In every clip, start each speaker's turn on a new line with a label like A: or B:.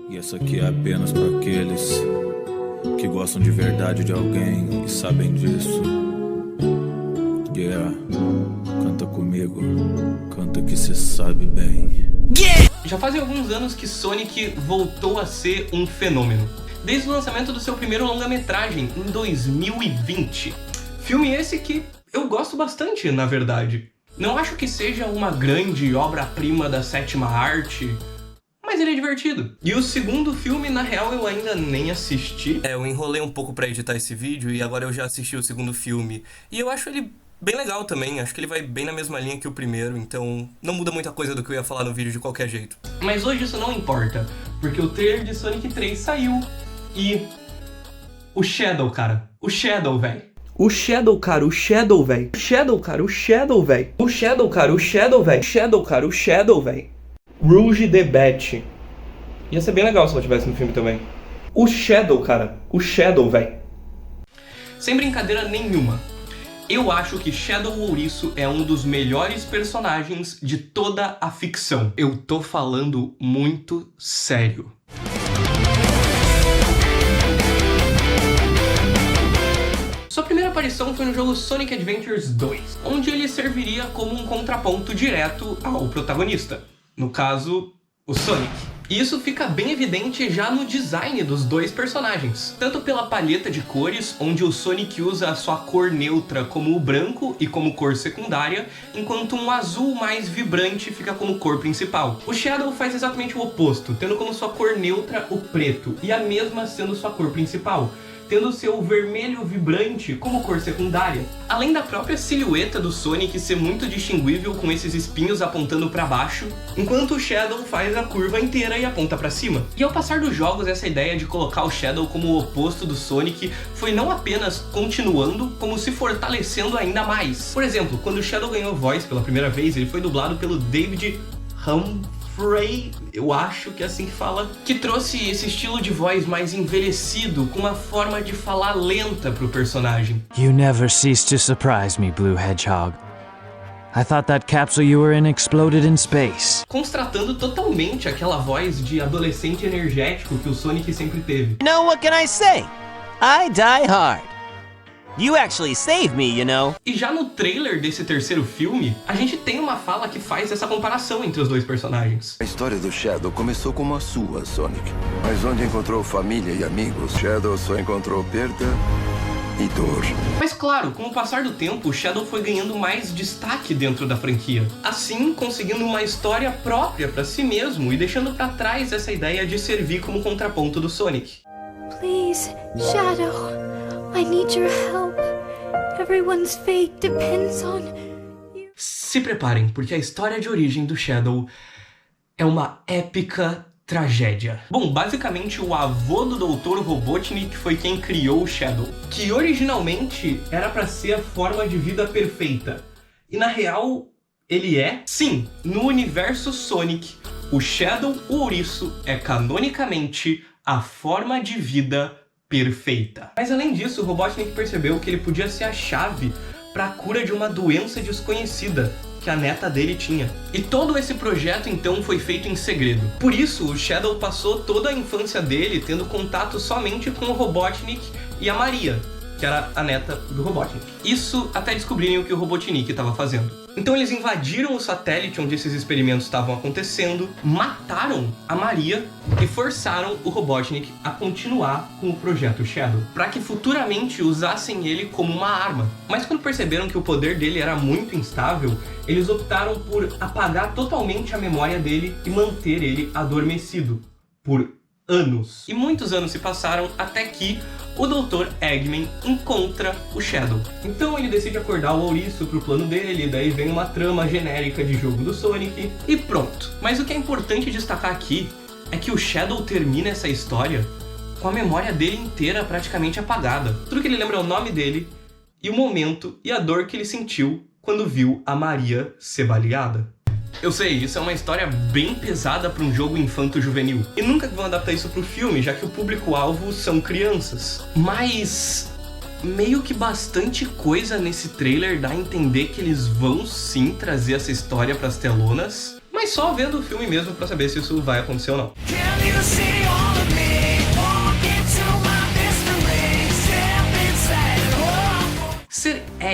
A: E essa aqui é apenas para aqueles que gostam de verdade de alguém e sabem disso. Yeah, canta comigo, canta que cê sabe bem.
B: Yeah! Já fazem alguns anos que Sonic voltou a ser um fenômeno. Desde o lançamento do seu primeiro longa-metragem, em 2020. Filme esse que eu gosto bastante, na verdade. Não acho que seja uma grande obra-prima da sétima arte, mas ele é divertido. E o segundo filme, na real, eu ainda nem assisti. Eu enrolei um pouco pra editar esse vídeo e agora eu já assisti o segundo filme. E eu acho ele bem legal também, acho que ele vai bem na mesma linha que o primeiro, então não muda muita coisa do que eu ia falar no vídeo de qualquer jeito. Mas hoje isso não importa, porque o trailer de Sonic 3 saiu e... o Shadow, cara. O Shadow, velho. O Shadow, cara, o Shadow, velho. O Shadow, cara, o Shadow, velho. O Shadow, cara, o Shadow, velho. Shadow, cara, o Shadow, velho. Rouge the Bat. Ia ser bem legal se ela tivesse no filme também. O Shadow, cara. O Shadow, velho. Sem brincadeira nenhuma. Eu acho que Shadow Ouriço é um dos melhores personagens de toda a ficção. Eu tô falando muito sério. Sua primeira aparição foi no jogo Sonic Adventures 2, onde ele serviria como um contraponto direto ao protagonista. No caso, o Sonic. E isso fica bem evidente já no design dos dois personagens. Tanto pela palheta de cores, onde o Sonic usa a sua cor neutra como o branco e como cor secundária, enquanto um azul mais vibrante fica como cor principal. O Shadow faz exatamente o oposto, tendo como sua cor neutra o preto, e a mesma sendo sua cor principal, tendo seu vermelho vibrante como cor secundária. Além da própria silhueta do Sonic ser muito distinguível com esses espinhos apontando para baixo, enquanto o Shadow faz a curva inteira e aponta para cima. E ao passar dos jogos, essa ideia de colocar o Shadow como o oposto do Sonic foi não apenas continuando, como se fortalecendo ainda mais. Por exemplo, quando o Shadow ganhou voz pela primeira vez, ele foi dublado pelo David Humphrey, eu acho que é assim que fala, que trouxe esse estilo de voz mais envelhecido, com uma forma de falar lenta pro personagem.
C: You never cease to surprise me, Blue Hedgehog. I thought that capsule you were in exploded in space.
B: Contrastando totalmente aquela voz de adolescente energético que o Sonic sempre teve.
D: You know, what can I say? I die hard. You actually saved me, you know.
B: E já no trailer desse terceiro filme, a gente tem uma fala que faz essa comparação entre os dois personagens.
E: A história do Shadow começou como a sua, Sonic. Mas onde encontrou família e amigos, Shadow só encontrou perda e dor.
B: Mas claro, com o passar do tempo, o Shadow foi ganhando mais destaque dentro da franquia. Assim, conseguindo uma história própria pra si mesmo e deixando pra trás essa ideia de servir como contraponto do Sonic.
F: Please, Shadow. I need your help. Everyone's fate depends on you.
B: Se preparem, porque a história de origem do Shadow é uma épica tragédia. Bom, basicamente o avô do Dr. Robotnik foi quem criou o Shadow, que originalmente era pra ser a forma de vida perfeita. E na real, ele é? Sim, no universo Sonic, o Shadow, o ouriço, é canonicamente a forma de vida perfeita. Mas além disso, o Robotnik percebeu que ele podia ser a chave para a cura de uma doença desconhecida que a neta dele tinha. E todo esse projeto então foi feito em segredo. Por isso, o Shadow passou toda a infância dele tendo contato somente com o Robotnik e a Maria, que era a neta do Robotnik. Isso até descobrirem o que o Robotnik estava fazendo. Então eles invadiram o satélite onde esses experimentos estavam acontecendo, mataram a Maria e forçaram o Robotnik a continuar com o projeto Shadow, para que futuramente usassem ele como uma arma. Mas quando perceberam que o poder dele era muito instável, eles optaram por apagar totalmente a memória dele e manter ele adormecido por anos. E muitos anos se passaram até que o Dr. Eggman encontra o Shadow. Então ele decide acordar o ouriço pro plano dele, daí vem uma trama genérica de jogo do Sonic e pronto. Mas o que é importante destacar aqui é que o Shadow termina essa história com a memória dele inteira praticamente apagada. Tudo que ele lembra é o nome dele e o momento e a dor que ele sentiu quando viu a Maria ser baleada. Eu sei, isso é uma história bem pesada para um jogo infanto-juvenil. E nunca vão adaptar isso pro filme, já que o público-alvo são crianças. Mas meio que bastante coisa nesse trailer dá a entender que eles vão sim trazer essa história pras telonas. Mas só vendo o filme mesmo pra saber se isso vai acontecer ou não.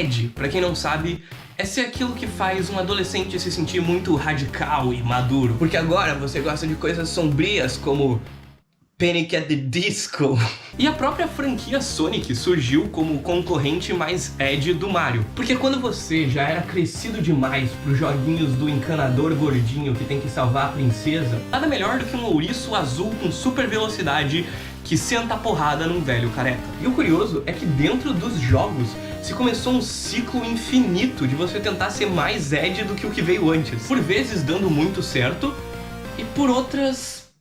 B: Ed, pra quem não sabe, é ser aquilo que faz um adolescente se sentir muito radical e maduro. Porque agora você gosta de coisas sombrias como Panic at the Disco. E a própria franquia Sonic surgiu como o concorrente mais Ed do Mario. Porque quando você já era crescido demais pros joguinhos do encanador gordinho que tem que salvar a princesa, nada melhor do que um ouriço azul com super velocidade que senta a porrada num velho careca. E o curioso é que dentro dos jogos se começou um ciclo infinito de você tentar ser mais Ed do que o que veio antes. Por vezes dando muito certo e por outras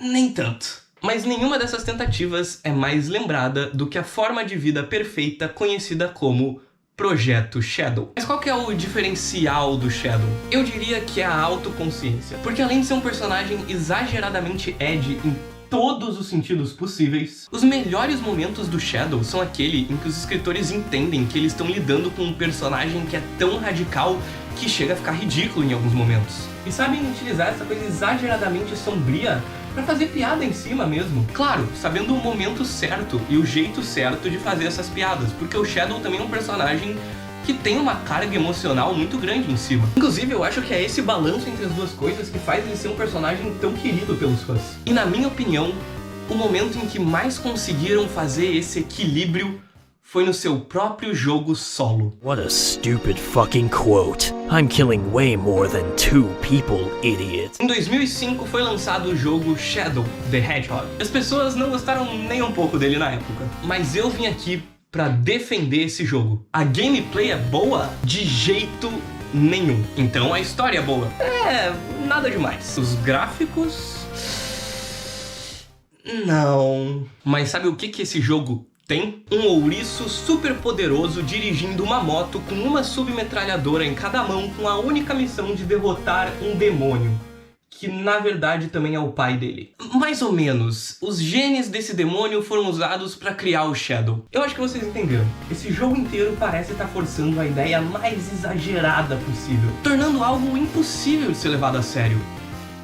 B: nem tanto. Mas nenhuma dessas tentativas é mais lembrada do que a forma de vida perfeita conhecida como Projeto Shadow. Mas qual que é o diferencial do Shadow? Eu diria que é a autoconsciência. Porque além de ser um personagem exageradamente Ed em todos os sentidos possíveis, os melhores momentos do Shadow são aquele em que os escritores entendem que eles estão lidando com um personagem que é tão radical que chega a ficar ridículo em alguns momentos. E sabem utilizar essa coisa exageradamente sombria pra fazer piada em cima mesmo. Claro, sabendo o momento certo e o jeito certo de fazer essas piadas, porque o Shadow também é um personagem que tem uma carga emocional muito grande em cima. Inclusive, eu acho que é esse balanço entre as duas coisas que faz ele ser um personagem tão querido pelos fãs. E na minha opinião, o momento em que mais conseguiram fazer esse equilíbrio foi no seu próprio jogo solo.
G: What a stupid fucking quote. I'm killing way more than 2 people, idiot.
B: Em 2005 foi lançado o jogo Shadow the Hedgehog. As pessoas não gostaram nem um pouco dele na época, mas eu vim aqui pra defender esse jogo. A gameplay é boa? De jeito nenhum. Então a história é boa? É, nada demais. Os gráficos... não. Mas sabe o que esse jogo tem? Um ouriço super poderoso dirigindo uma moto com uma submetralhadora em cada mão com a única missão de derrotar um demônio, que na verdade também é o pai dele. Mais ou menos, os genes desse demônio foram usados pra criar o Shadow. Eu acho que vocês entenderam. Esse jogo inteiro parece estar forçando a ideia mais exagerada possível, tornando algo impossível de ser levado a sério.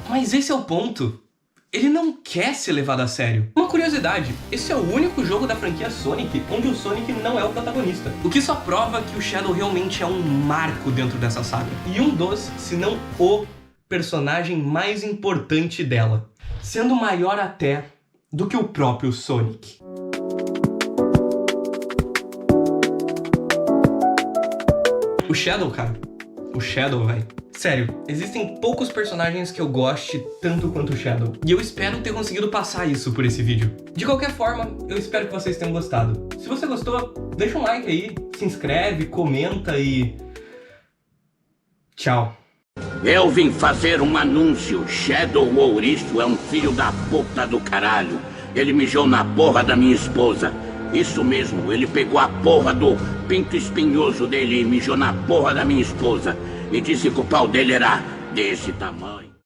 B: Mas esse é o ponto. Ele não quer ser levado a sério. Uma curiosidade, esse é o único jogo da franquia Sonic onde o Sonic não é o protagonista. O que só prova que o Shadow realmente é um marco dentro dessa saga. E um dos, se não o personagem mais importante dela, sendo maior até do que o próprio Sonic. O Shadow, cara. O Shadow, velho. Sério, existem poucos personagens que eu goste tanto quanto o Shadow. E eu espero ter conseguido passar isso por esse vídeo. De qualquer forma, eu espero que vocês tenham gostado. Se você gostou, deixa um like aí, se inscreve, comenta e... tchau.
H: Eu vim fazer um anúncio. Shadow Ouriço é um filho da puta do caralho. Ele mijou na porra da minha esposa. Isso mesmo, ele pegou a porra do pinto espinhoso dele e mijou na porra da minha esposa. E disse que o pau dele era desse tamanho.